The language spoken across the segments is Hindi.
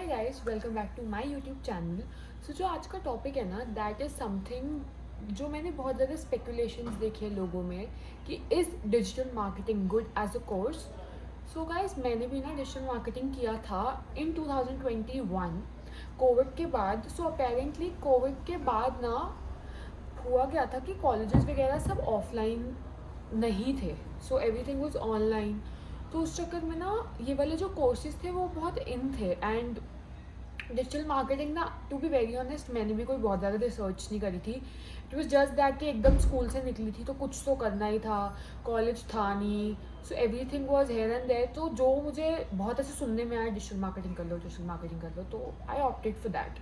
Guys, welcome back to my YouTube channel. So जो आज का टॉपिक है ना, दैट इज़ समथिंग जो मैंने बहुत ज़्यादा स्पेकुलेशंस देखे हैं लोगों में कि is digital marketing good as a course. So guys, मैंने भी ना डिजिटल मार्केटिंग किया था इन 2021 कोविड के बाद। सो अपेरेंटली कोविड के बाद ना हुआ क्या था कि कॉलेजेस वगैरह सब ऑफलाइन नहीं थे। So everything was online. तो उस चक्कर में ना ये वाले जो कोर्सेज थे वो बहुत इन थे। एंड डिजिटल मार्केटिंग ना, टू बी वेरी ऑनेस्ट, मैंने भी कोई बहुत ज़्यादा रिसर्च नहीं करी थी। इट वॉज जस्ट दैट कि एकदम स्कूल से निकली थी तो कुछ तो करना ही था, कॉलेज था नहीं। So everything was here and there. तो जो मुझे बहुत ऐसे सुनने में आया, डिजिटल मार्केटिंग कर लो, डिजिटल मार्केटिंग कर लो, तो आई ऑप्टेड फॉर दैट।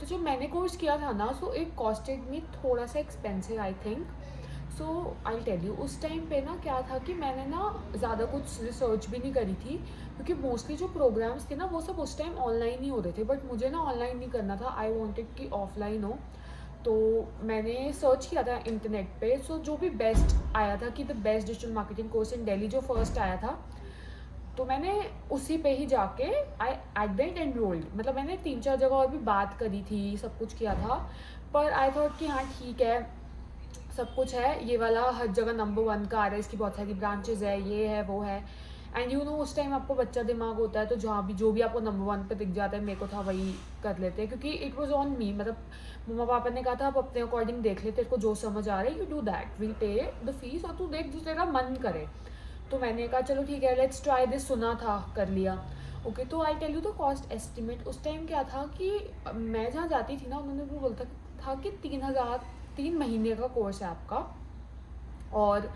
तो जो मैंने कोर्स किया था ना, सो इट कॉस्टेड मी थोड़ा सा expensive I think. So I tell you, उस टाइम पे ना क्या था कि मैंने ना ज़्यादा कुछ रिसर्च भी नहीं करी थी, क्योंकि मोस्टली जो प्रोग्राम्स थे ना वो सब उस टाइम ऑनलाइन ही हो रहे थे। बट मुझे ना ऑनलाइन नहीं करना था, आई वॉन्टेड कि ऑफलाइन हो। तो मैंने सर्च किया था इंटरनेट पे। सो जो भी बेस्ट आया था कि the best digital marketing course in Delhi, जो फर्स्ट आया था, तो मैंने उसी पे ही जाके आई एट द एंड एनरोल्ड। मतलब मैंने 3-4 जगह और भी बात करी थी, सब कुछ किया था, पर आई थॉट कि हाँ ठीक है, सब कुछ है, ये वाला हर जगह नंबर 1 का आ रहा है, इसकी बहुत सारी ब्रांचेज है, ये है वो है। एंड यू नो उस टाइम आपको बच्चा दिमाग होता है, तो जहाँ भी जो भी आपको नंबर 1 पे दिख जाता है, मेरे को था वही कर लेते हैं, क्योंकि इट वॉज ऑन मी। मतलब मम्मा पापा ने कहा था आप अपने अकॉर्डिंग देख ले, तेरे को जो समझ आ रहा है you do that, will pay the fees, और तू देख जो तेरा मन करे। तो मैंने कहा चलो ठीक है, लेट्स ट्राई दिस, सुना था, कर लिया। ओके, तो I tell you the cost estimate. उस टाइम क्या था कि मैं जहाँ जाती थी ना, उन्होंने भी बोलता था कि 3,000, 3 महीने का कोर्स है आपका, और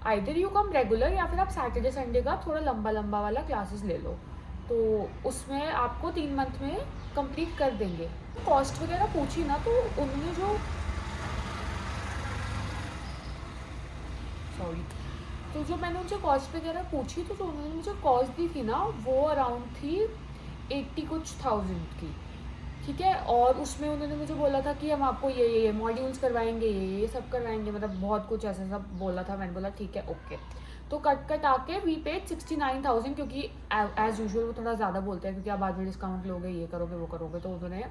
आइदर यू कम रेगुलर या फिर आप सैटरडे संडे का थोड़ा लंबा लंबा वाला क्लासेस ले लो, तो उसमें आपको 3 मंथ में कंप्लीट कर देंगे। कॉस्ट वगैरह पूछी ना, तो उन्होंने जो, सॉरी, तो जो मैंने उनसे कॉस्ट वगैरह पूछी, तो जो उन्होंने मुझे कॉस्ट दी थी ना, वो अराउंड थी 80 कुछ थाउजेंड की। ठीक है, और उसमें उन्होंने मुझे बोला था कि हम आपको ये मॉड्यूल्स करवाएंगे, ये सब करवाएंगे, मतलब बहुत कुछ ऐसा सब बोला था। मैंने बोला ठीक है, ओके। तो कट कट आके वी पेड 69,000, क्योंकि एज यूजुअल वो थोड़ा ज़्यादा बोलते हैं, क्योंकि आप बाद में डिस्काउंट लोगे, ये करोगे वो करोगे, तो उन्होंने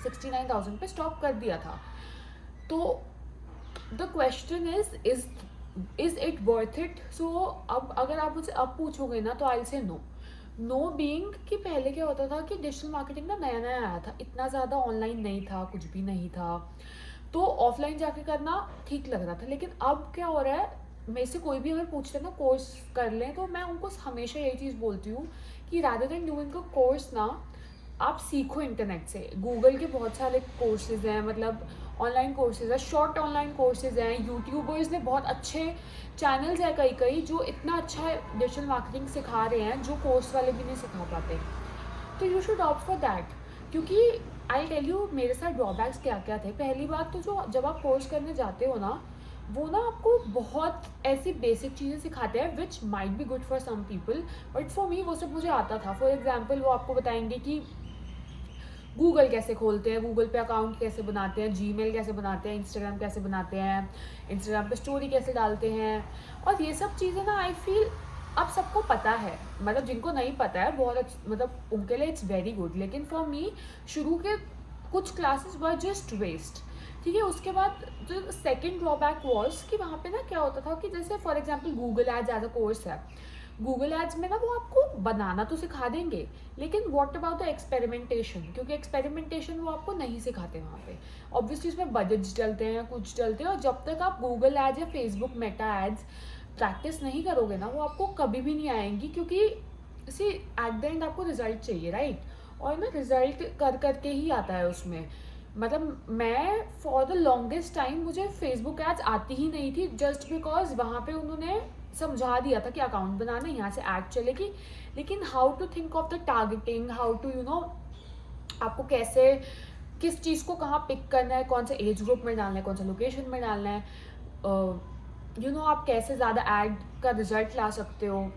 69,000 पे स्टॉप कर दिया था। तो the question is it worth it? So अब अगर आप मुझसे अब पूछोगे ना, तो आई से नो। नो बीइंग कि पहले क्या होता था कि डिजिटल मार्केटिंग ना नया नया आया था, इतना ज़्यादा ऑनलाइन नहीं था, कुछ भी नहीं था, तो ऑफलाइन जाके करना ठीक लग रहा था। लेकिन अब क्या हो रहा है, मेरे से कोई भी अगर पूछते हैं ना कोर्स कर लें, तो मैं उनको हमेशा यही चीज़ बोलती हूँ कि rather than doing a course ना, आप सीखो इंटरनेट से। गूगल के बहुत सारे कोर्सेज हैं, मतलब ऑनलाइन कोर्सेज है, शॉर्ट ऑनलाइन कोर्सेज हैं, यूट्यूबर्स ने बहुत अच्छे चैनल्स हैं कई कई जो इतना अच्छा डिजिटल मार्केटिंग सिखा रहे हैं, जो कोर्स वाले भी नहीं सिखा पाते। तो you should opt for that. क्योंकि आई टेल यू मेरे साथ ड्रॉबैक्स क्या क्या थे। पहली बात तो जो जब आप कोर्स करने जाते हो ना, वो ना आपको बहुत ऐसी बेसिक चीज़ें सिखाते हैं which might be good for some people, but for me वो सब मुझे आता था। फॉर एग्जाम्पल, वो आपको बताएंगे कि गूगल कैसे खोलते हैं, गूगल पे अकाउंट कैसे बनाते हैं, जीमेल कैसे बनाते हैं, इंस्टाग्राम कैसे बनाते हैं, इंस्टाग्राम पे स्टोरी कैसे डालते हैं, और ये सब चीज़ें ना आई फील अब सबको पता है। मतलब जिनको नहीं पता है बहुत मतलब उनके लिए इट्स वेरी गुड, लेकिन फॉर मी शुरू के कुछ क्लासेस वर जस्ट वेस्ट। ठीक है, उसके बाद जो सेकेंड ड्रॉबैक वॉज कि वहाँ पे ना क्या होता था कि जैसे for example Google ads as a course है, गूगल एड्स में ना वो आपको बनाना तो सिखा देंगे, लेकिन व्हाट अबाउट द एक्सपेरिमेंटेशन, क्योंकि एक्सपेरिमेंटेशन वो आपको नहीं सिखाते वहाँ पे। ऑब्वियसली उसमें बजट्स डलते हैं, कुछ डलते हैं, और जब तक आप गूगल एड्स या फेसबुक मेटा एड्स प्रैक्टिस नहीं करोगे ना, वो आपको कभी भी नहीं आएंगी, क्योंकि सी एट द एंड आपको रिजल्ट चाहिए, राइट? और ना रिजल्ट कर करके ही आता है उसमें। मतलब मैं फॉर द लॉन्गेस्ट टाइम मुझे फेसबुक एड्स आती ही नहीं थी, जस्ट बिकॉज वहाँ पे उन्होंने समझा दिया था कि अकाउंट बनाना, यहाँ से ऐड चलेगी, लेकिन how to think of the targeting, how to you know आपको कैसे किस चीज़ को कहाँ पिक करना है, कौन से एज ग्रुप में डालना है, कौन सा लोकेशन में डालना है, यू नो आप कैसे ज़्यादा ऐड का रिजल्ट ला सकते हो,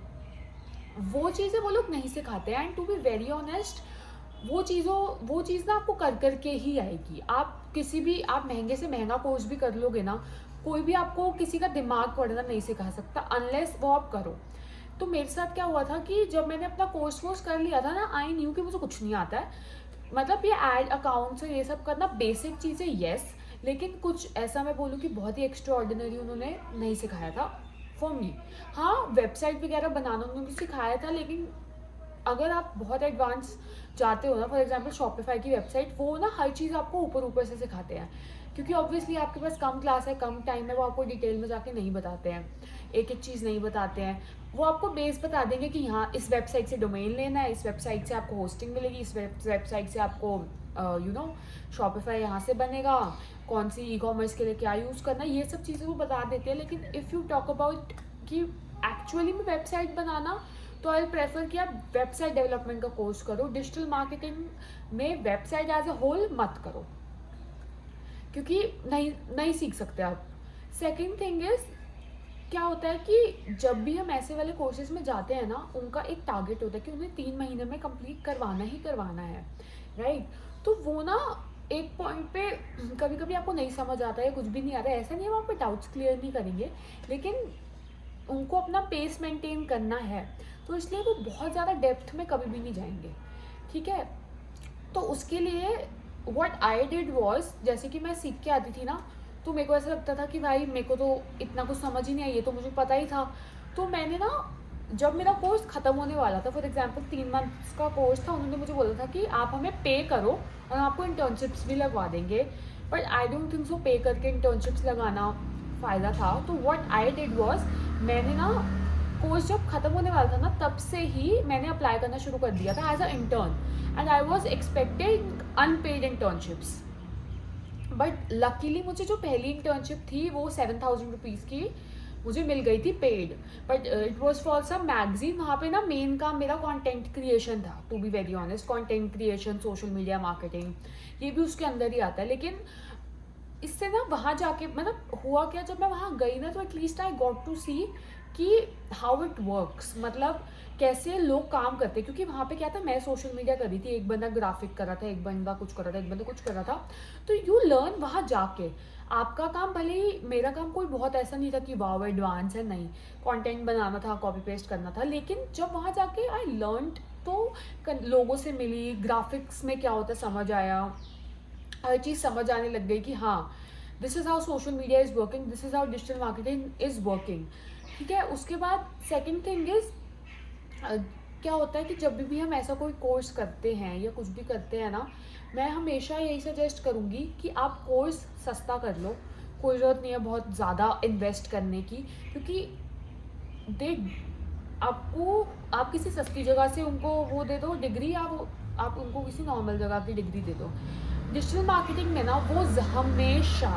वो चीज़ें वो लोग नहीं सिखाते हैं। And to be very honest, वो चीज़ ना आपको कर करके ही आएगी। आप किसी भी, आप महंगे से महंगा कोर्स भी कर लोगे ना, कोई भी आपको किसी का दिमाग पढ़ना नहीं सिखा सकता अनलेस वो आप करो। तो मेरे साथ क्या हुआ था कि जब मैंने अपना कोर्स कर लिया था ना, आई न्यू कि मुझे कुछ नहीं आता है। मतलब ये ऐड अकाउंट्स और ये सब करना बेसिक चीज़ें येस, लेकिन कुछ ऐसा मैं बोलूँ कि बहुत ही एक्स्ट्रा ऑर्डिनरी उन्होंने नहीं सिखाया था फॉर मी। हाँ, वेबसाइट वगैरह बनाना उन्होंने सिखाया था, लेकिन अगर आप बहुत एडवांस जाते हो ना, फॉर एग्जांपल शॉपिफाई की वेबसाइट, वो ना हर चीज़ आपको ऊपर ऊपर से सिखाते हैं, क्योंकि ऑब्वियसली आपके पास कम क्लास है, कम टाइम है, वो आपको डिटेल में जाके नहीं बताते हैं, एक एक चीज़ नहीं बताते हैं। वो आपको बेस बता देंगे कि हाँ, इस वेबसाइट से डोमेन लेना है, इस वेबसाइट से आपको होस्टिंग मिलेगी, इस वेबसाइट से आपको शॉपिफाई यहाँ से बनेगा, कौन सी ई कॉमर्स के लिए क्या यूज़ करना है, ये सब चीज़ें वो बता देते हैं। लेकिन इफ़ यू टॉक अबाउट कि एक्चुअली में वेबसाइट बनाना, तो आई प्रेफर कि आप वेबसाइट डेवलपमेंट का कोर्स करो। डिजिटल मार्केटिंग में वेबसाइट एज अ होल मत करो, क्योंकि नहीं नहीं सीख सकते आप। सेकेंड थिंग इज, क्या होता है कि जब भी हम ऐसे वाले कोर्सेज में जाते हैं ना, उनका एक टारगेट होता है कि उन्हें 3 महीने में कंप्लीट करवाना ही करवाना है, राइट? तो वो ना एक पॉइंट पे कभी कभी आपको नहीं समझ आता है, कुछ भी नहीं आता है, ऐसा नहीं है वो आप पे डाउट्स क्लियर नहीं करेंगे, लेकिन उनको अपना पेस मेंटेन करना है, तो इसलिए वो बहुत ज़्यादा डेप्थ में कभी भी नहीं जाएंगे, ठीक है? तो उसके लिए व्हाट आई डिड वॉज, जैसे कि मैं सीख के आती थी ना, तो मेरे को ऐसा लगता था कि भाई मेरे को तो इतना कुछ समझ ही नहीं आई, ये तो मुझे पता ही था। तो मैंने ना, जब मेरा कोर्स ख़त्म होने वाला था, फॉर एग्जांपल 3 मंथ्स का कोर्स था, उन्होंने मुझे बोला था कि आप हमें पे करो और हम आपको इंटर्नशिप्स भी लगवा देंगे, but I don't think so पे करके इंटर्नशिप्स लगाना फ़ायदा था। तो व्हाट आई डिड वॉज, मैंने ना कोर्स जब ख़त्म होने वाला था ना, तब से ही मैंने अप्लाई करना शुरू कर दिया था as a intern, and I was expecting unpaid internships. But luckily मुझे जो पहली इंटर्नशिप थी वो 7,000 रुपीज़ की मुझे मिल गई थी paid, but it was for some magazine. वहाँ पे ना मेन काम मेरा कंटेंट क्रिएशन था, to be very honest, content creation, social media marketing, ये भी उसके अंदर ही आता है। लेकिन इससे ना वहाँ जाके मतलब हुआ क्या, जब मैं वहाँ गई ना, तो एटलीस्ट आई गॉट टू सी कि हाउ इट वर्क्स, मतलब कैसे लोग काम करते हैं। क्योंकि वहाँ पे क्या था, मैं सोशल मीडिया कर रही थी, एक बंदा ग्राफिक कर रहा था, एक बंदा कुछ कर रहा था, एक बंदा कुछ कर रहा था। तो यू लर्न वहाँ जाके। आपका काम भले ही, मेरा काम कोई बहुत ऐसा नहीं था कि वाव एडवांस है, नहीं, कंटेंट बनाना था, कॉपी पेस्ट करना था। लेकिन जब वहाँ जाके आई लर्न, तो लोगों से मिली, ग्राफिक्स में क्या होता है समझ आया, हर चीज़ समझ आने लग गई कि हाँ, this is how social media is working, this is how digital marketing is working, ठीक है? उसके बाद सेकेंड थिंग इज़, क्या होता है कि जब भी हम ऐसा कोई कोर्स करते हैं या कुछ भी करते हैं ना, मैं हमेशा यही सजेस्ट करूँगी कि आप कोर्स सस्ता कर लो। कोई ज़रूरत नहीं है बहुत ज़्यादा इन्वेस्ट करने की, क्योंकि दे आपको, आप किसी सस्ती जगह से उनको वो दे दो डिग्री, आप उनको किसी नॉर्मल जगह की डिग्री दे दो। डिजिटल मार्केटिंग में ना वो हमेशा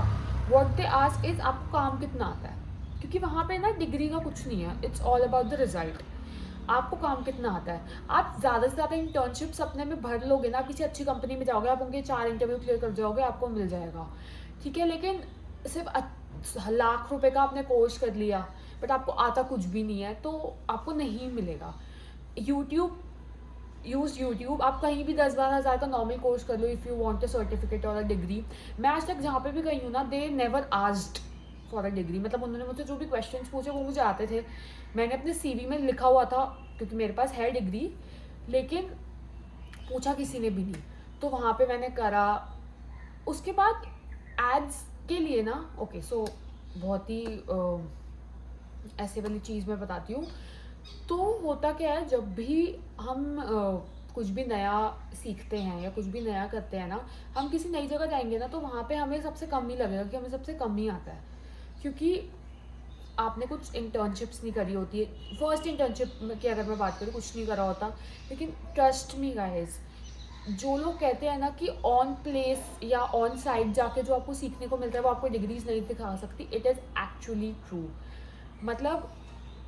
व्हाट दे आस्क इज आपको काम कितना आता है, क्योंकि वहाँ पे ना डिग्री का कुछ नहीं है, it's all about the result. आपको काम कितना आता है, आप ज़्यादा से ज़्यादा इंटर्नशिप्स अपने में भर लोगे ना, किसी अच्छी कंपनी में जाओगे, आप उनके 4 इंटरव्यू क्लियर कर जाओगे, आपको मिल जाएगा, ठीक है? लेकिन सिर्फ लाख रुपए का आपने कोर्स कर लिया, बट आपको आता कुछ भी नहीं है, तो आपको नहीं मिलेगा। यूट्यूब, यूज़ यूट्यूब, आप कहीं भी 10-12 हज़ार का नॉर्मल कोर्स कर लो if you want a certificate or a degree. मैं आज तक जहाँ पे भी गई हूँ ना, they never asked for a degree, मतलब उन्होंने मुझसे जो भी क्वेश्चंस पूछे वो मुझे आते थे, मैंने अपने सीवी में लिखा हुआ था, क्योंकि मेरे पास है डिग्री, लेकिन पूछा किसी ने भी नहीं। तो वहाँ पे मैंने करा। उसके बाद एड्स के लिए ना, ओके सो बहुत ही ऐसे वाली चीज़ मैं बताती हूँ। तो होता क्या है, जब भी हम कुछ भी नया सीखते हैं या कुछ भी नया करते हैं ना, हम किसी नई जगह जाएंगे ना, तो वहाँ पे हमें सबसे कम ही लगेगा कि हमें सबसे कम ही आता है, क्योंकि आपने कुछ इंटर्नशिप्स नहीं करी होती है। फर्स्ट इंटर्नशिप की अगर मैं बात करूँ, कुछ नहीं करा होता। लेकिन ट्रस्ट मी गाइस, जो लोग कहते हैं ना कि ऑन प्लेस या ऑन साइट जाके जो आपको सीखने को मिलता है वो आपको डिग्रीज नहीं दिखा सकती, इट इज़ एक्चुअली ट्रू। मतलब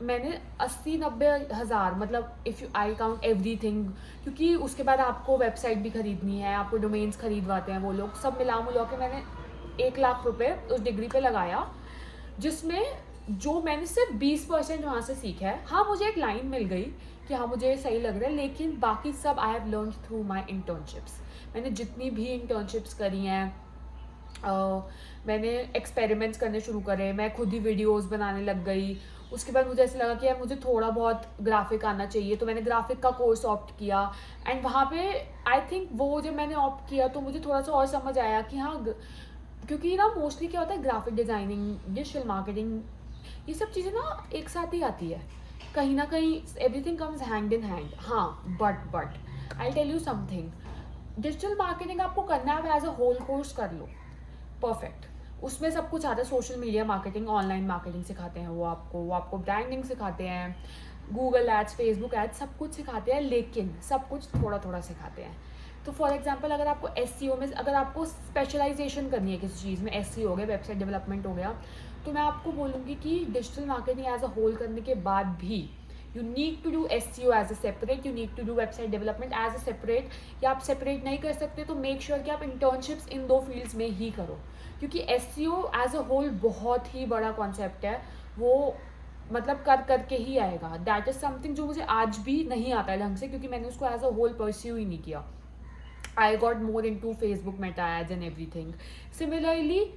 मैंने 80-90 हज़ार, मतलब if you I count everything, क्योंकि उसके बाद आपको वेबसाइट भी खरीदनी है, आपको डोमेन्स खरीदवाते हैं वो लोग, सब मिला मिला के मैंने 1 लाख रुपए उस डिग्री पे लगाया, जिसमें जो मैंने सिर्फ 20% वहाँ से सीखा है। हाँ, मुझे एक लाइन मिल गई कि हाँ मुझे सही लग रहा है, लेकिन बाकी सब I have learn through my internships. मैंने जितनी भी इंटर्नशिप्स करी हैं, मैंने एक्सपेरिमेंट्स करने शुरू करे, मैं खुद ही वीडियोस बनाने लग गई, उसके बाद मुझे ऐसा लगा कि यार मुझे थोड़ा बहुत ग्राफिक आना चाहिए, तो मैंने ग्राफिक का कोर्स ऑप्ट किया। एंड वहाँ पे आई थिंक वो जब मैंने ऑप्ट किया तो मुझे थोड़ा सा और समझ आया कि हाँ, क्योंकि ना मोस्टली क्या होता है, ग्राफिक डिज़ाइनिंग, डिजिटल मार्केटिंग, ये सब चीज़ें ना एक साथ ही आती है कहीं ना कहीं, everything comes hand in hand. हाँ, but I tell you something, digital marketing आपको करना है एज अ होल कोर्स कर लो, परफेक्ट। उसमें सब कुछ आता है, social media marketing, online marketing सिखाते हैं वो आपको ब्रांडिंग सिखाते हैं, गूगल एड्स, फेसबुक एड्स, सब कुछ सिखाते हैं, लेकिन सब कुछ थोड़ा थोड़ा सिखाते हैं। तो फॉर एग्जांपल अगर आपको एसईओ में, अगर आपको स्पेशलाइजेशन करनी है किसी चीज़ में, एसईओ हो गया, वेबसाइट डेवलपमेंट हो गया, तो मैं आपको बोलूँगी कि digital marketing as a whole करने के बाद भी you need to do SEO as a separate, you need to do website development as a separate. या आप सेपरेट नहीं कर सकते तो मेक श्योर कि आप इंटर्नशिप्स इन दो फील्ड्स में ही करो, क्योंकि SEO एज अ होल बहुत ही बड़ा कॉन्सेप्ट है, वो मतलब कर करके ही आएगा। दैट इज़ समथिंग जो मुझे आज भी नहीं आता है ढंग से, क्योंकि मैंने उसको एज अ होल परस्यू ही नहीं किया। I got more in to Facebook Meta ads and everything. Similarly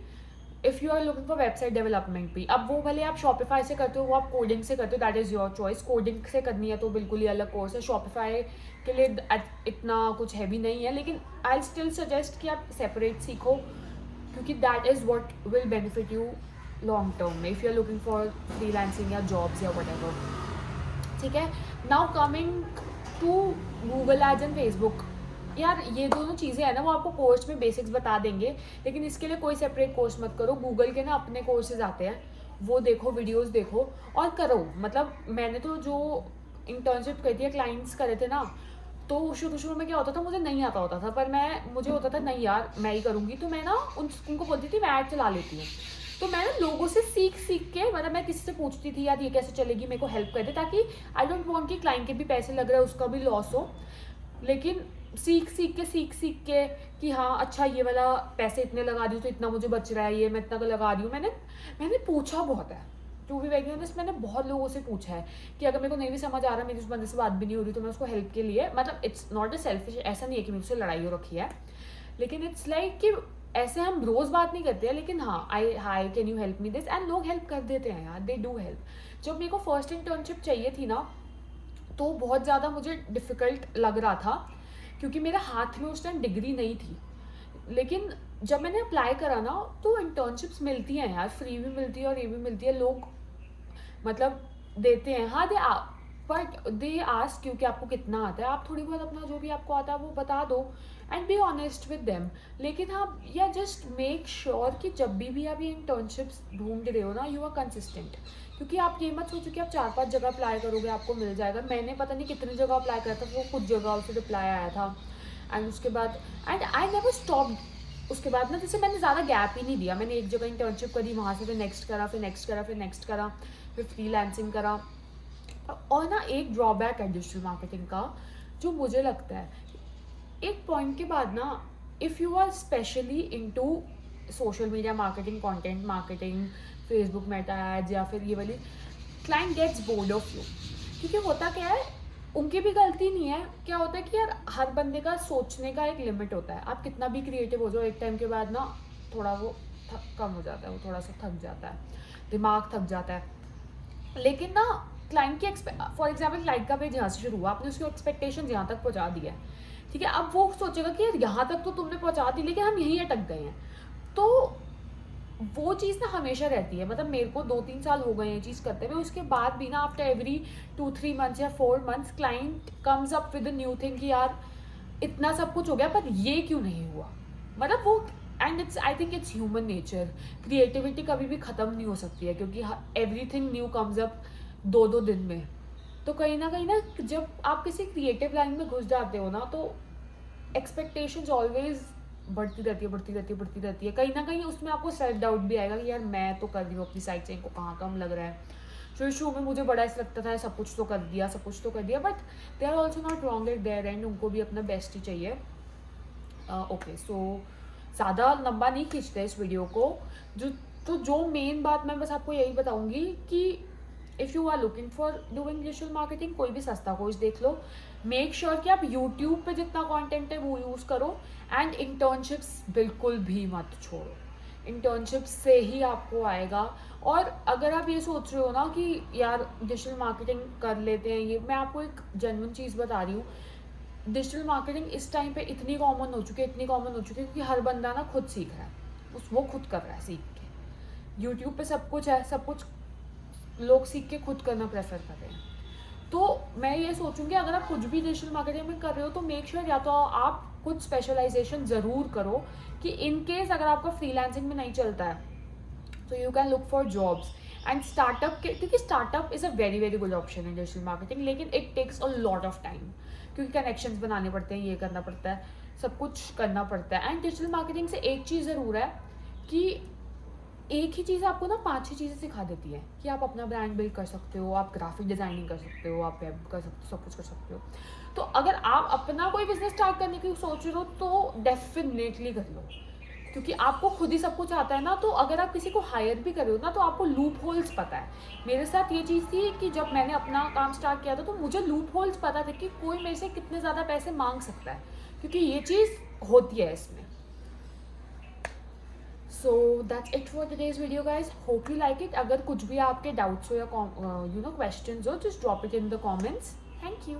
if you are looking for website development भी, अब वो भले आप शॉपिफाई से करते हो, वो आप कोडिंग से करते हो, that is your choice. Coding से करनी है तो बिल्कुल ही अलग कोर्स है, शॉपिफाई के लिए इतना कुछ हैवी नहीं है, लेकिन आई स्टिल सजेस्ट कि आप सेपरेट सीखो, क्योंकि that is what will benefit you long term में, if you are looking for freelancing या जॉब्स या वटेवर। ठीक है, now coming to Google ads and Facebook. यार ये दोनों चीज़ें हैं ना, वो आपको कोर्स में बेसिक्स बता देंगे, लेकिन इसके लिए कोई सेपरेट कोर्स मत करो। गूगल के ना अपने कोर्सेज आते हैं, वो देखो, वीडियोस देखो और करो। मतलब मैंने तो जो इंटर्नशिप करी थी, क्लाइंट्स करे थे ना, तो शुरू शुरू में क्या होता था, मुझे नहीं आता होता था, पर मुझे होता था नहीं यार मैं ही करूँगी, तो मैं ना उनको बोलती थी मैं ऐड चला लेती हूँ। तो मैं ना लोगों से सीख सीख के, मतलब मैं किसी से पूछती थी यार ये कैसे चलेगी, मेरे को हेल्प कर दे, ताकि आई डोंट वांट कि क्लाइंट के भी पैसे लग रहे हैं, उसका भी लॉस हो, लेकिन सीख सीख के कि हाँ अच्छा ये वाला पैसे इतने लगा रही हूँ तो इतना मुझे बच रहा है, ये मैं इतना का लगा रही हूँ। मैंने पूछा बहुत है, टू बी वेरी ऑनेस्ट, मैंने बहुत लोगों से पूछा है कि अगर मेरे को नहीं भी समझ आ रहा, मेरी उस बंदे से बात भी नहीं हो रही, तो मैं उसको हेल्प के लिए, मतलब इट्स नॉट अ सेल्फिश, ऐसा नहीं है कि मेरे से लड़ाई हो रखी है, लेकिन इट्स लाइक कि ऐसे हम रोज़ बात नहीं करते हैं, लेकिन हाँ high can you help me this, and लोग हेल्प कर देते हैं यार, दे डू हेल्प। जब मेरे को फर्स्ट इंटर्नशिप चाहिए थी ना, तो बहुत ज़्यादा मुझे डिफ़िकल्ट लग रहा था, क्योंकि मेरे हाथ में उस टाइम डिग्री नहीं थी। लेकिन जब मैंने अप्लाई करा ना, तो इंटर्नशिप्स मिलती हैं यार, फ्री भी मिलती है और ये भी मिलती है, लोग मतलब देते हैं। हाँ, बट दे आस्क क्योंकि आपको कितना आता है, आप थोड़ी बहुत अपना जो भी आपको आता है वो बता दो, and be honest with them. लेकिन हाँ, या जस्ट मेक श्योर कि जब भी आप ये इंटर्नशिप्स ढूंढ रहे हो ना, यू आर कंसिस्टेंट, क्योंकि आप ये मत सोचो कि आप 4-5 जगह अप्लाई करोगे आपको मिल जाएगा। मैंने पता नहीं कितनी जगह अप्लाई करा था, वो कुछ जगह से रिप्लाई आया था, एंड उसके बाद एंड आई नेवर स्टॉप्ड। उसके बाद ना, जैसे मैंने ज़्यादा गैप ही नहीं दिया, मैंने एक जगह इंटर्नशिप करी, वहाँ से फिर नेक्स्ट करा, फिर नेक्स्ट करा, फिर नेक्स्ट करा, फिर फ्रीलांसिंग करा। और ना एक ड्रॉबैक है डिजिटल मार्केटिंग का, जो मुझे लगता है, एक पॉइंट के बाद ना, if you are specially into social media marketing, content marketing, Facebook Meta ads, या फिर ये वाली, client gets bored of you. क्योंकि होता क्या है, उनकी भी गलती नहीं है, क्या होता है कि यार हर बंदे का सोचने का एक लिमिट होता है, आप कितना भी क्रिएटिव हो जाओ, एक टाइम के बाद ना थोड़ा वो कम हो जाता है, वो थोड़ा सा थक जाता है, दिमाग थक जाता है। लेकिन ना क्लाइंट की फॉर एग्जाम्पल क्लाइंट का पेज यहाँ से शुरू हुआ, आपने उसकी एक्सपेक्टेशन यहाँ तक पहुँचा दिया है, ठीक है, अब वो सोचेगा कि यार यहाँ तक तो तुमने पहुँचा दी, लेकिन हम यहीं अटक गए हैं। तो वो चीज़ ना हमेशा रहती है, मतलब मेरे को 2-3 साल हो गए हैं चीज़ करते हुए, उसके बाद भी ना आफ्टर एवरी 2-3 मंथ्स या 4 months client comes up with new thing कि यार इतना सब कुछ हो गया पर ये क्यों नहीं हुआ। मतलब वो, and it's, I think it's human nature, creativity कभी भी ख़त्म नहीं हो सकती है, क्योंकि एवरीथिंग न्यू कम्स अप 2-2 दिन में। तो कहीं ना जब आप किसी क्रिएटिव लाइन में घुस जाते हो ना, तो एक्सपेक्टेशंस ऑलवेज बढ़ती रहती है। कहीं ना कहीं उसमें आपको सेल्फ डाउट भी आएगा कि यार मैं तो कर रही हूँ अपनी साइड से, इनको कहाँ कम लग रहा है। शुरू में मुझे बड़ा ऐसा लगता था सब कुछ तो कर दिया, but they are also not wrong at their end, उनको भी अपना बेस्ट ही चाहिए। ओके, सो ज़्यादा लंबा नहीं खींचते इस वीडियो को। जो मेन बात मैं बस आपको यही बताऊँगी कि if you are looking for doing digital marketing, कोई भी सस्ता कोर्स देख लो, मेक श्योर कि आप यूट्यूब पे जितना कंटेंट है वो यूज़ करो, एंड इंटर्नशिप्स बिल्कुल भी मत छोड़ो, इंटर्नशिप से ही आपको आएगा। और अगर आप ये सोच रहे हो ना कि यार डिजिटल मार्केटिंग कर लेते हैं, ये मैं आपको एक जेन्युइन चीज़ बता रही हूँ। डिजिटल मार्केटिंग इस टाइम पे इतनी कॉमन हो चुकी है, इतनी कॉमन हो चुकी है, क्योंकि हर बंदा ना खुद सीख रहा है, वो खुद कर रहा है सीख के। यूट्यूब पे सब कुछ है, सब कुछ लोग सीख के खुद करना प्रेफर कर रहे हैं। तो मैं ये सोचूंगी अगर आप कुछ भी डिजिटल मार्केटिंग में कर रहे हो तो मेक श्योर या तो आप कुछ स्पेशलाइजेशन ज़रूर करो, कि इन केस अगर आपका फ्रीलांसिंग में नहीं चलता है तो you can look for jobs and startup के, क्योंकि startup is a very very good option in digital marketing, लेकिन it takes a lot of time, क्योंकि कनेक्शंस बनाने पड़ते हैं, ये करना पड़ता है, सब कुछ करना पड़ता है। एंड डिजिटल मार्केटिंग से एक चीज़ ज़रूर है कि एक ही चीज़ आपको ना 5-6 चीज़ें सिखा देती है कि आप अपना ब्रांड बिल्ड कर सकते हो, आप ग्राफिक डिज़ाइनिंग कर सकते हो, आप वेब कर सकते हो, सब कुछ कर सकते हो। तो अगर आप अपना कोई बिजनेस स्टार्ट करने की सोच रहे हो तो डेफिनेटली कर लो, क्योंकि आपको खुद ही सब कुछ आता है ना। तो अगर आप किसी को हायर भी कर रहे हो ना तो आपको लूप होल्स पता है। मेरे साथ ये चीज़ थी कि जब मैंने अपना काम स्टार्ट किया था तो मुझे लूप होल्स पता थे कि कोई मेरे से कितने ज़्यादा पैसे मांग सकता है, क्योंकि ये चीज़ होती है इसमें। So that's it for today's video, guys. Hope you like it. अगर कुछ भी आपके डाउट्स हो या questions हो, just drop it in the comments. Thank you.